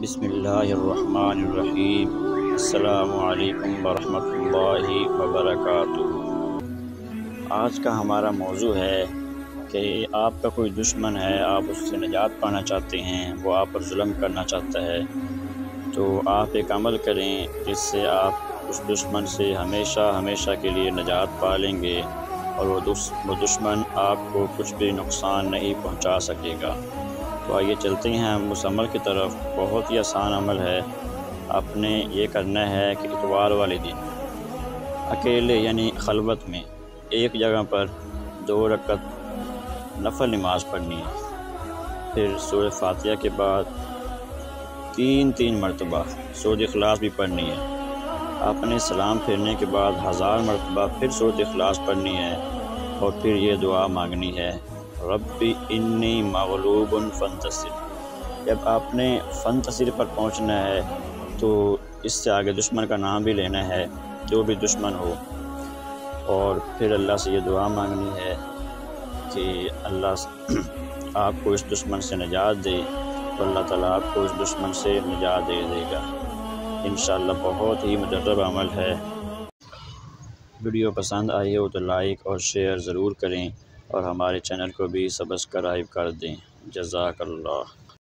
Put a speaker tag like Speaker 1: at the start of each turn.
Speaker 1: بسم اللہ الرحمن الرحیم۔ السلام علیکم ورحمۃ اللہ وبرکاتہ۔ آج کا ہمارا موضوع ہے کہ آپ کا کوئی دشمن ہے، آپ اس سے نجات پانا چاہتے ہیں، وہ آپ پر ظلم کرنا چاہتا ہے، تو آپ ایک عمل کریں جس سے آپ اس دشمن سے ہمیشہ کے لیے نجات پا لیں گے، اور وہ دشمن آپ کو کچھ بھی نقصان نہیں پہنچا سکے گا۔ تو آئیے چلتے ہیں ہم اس عمل کی طرف۔ بہت ہی آسان عمل ہے۔ آپ نے یہ کرنا ہے کہ اتوار والے دن اکیلے یعنی خلوت میں ایک جگہ پر 2 رکعت نفل نماز پڑھنی ہے، پھر سورہ فاتحہ کے بعد 3 مرتبہ سورہ اخلاص بھی پڑھنی ہے۔ آپ نے سلام پھیرنے کے بعد 1000 مرتبہ پھر سورہ اخلاص پڑھنی ہے، اور پھر یہ دعا مانگنی ہے، ربی انی مغلوب فانتصر۔ جب آپ نے فانتصر پر پہنچنا ہے تو اس سے آگے دشمن کا نام بھی لینا ہے، جو بھی دشمن ہو، اور پھر اللہ سے یہ دعا مانگنی ہے کہ اللہ آپ کو اس دشمن سے نجات دے، تو اللہ تعالیٰ آپ کو اس دشمن سے نجات دے گا انشاءاللہ۔ بہت ہی مجرب عمل ہے۔ ویڈیو پسند آئی ہو تو لائک اور شیئر ضرور کریں، اور ہمارے چینل کو بھی سبسکرائب کر دیں۔ جزاک اللہ۔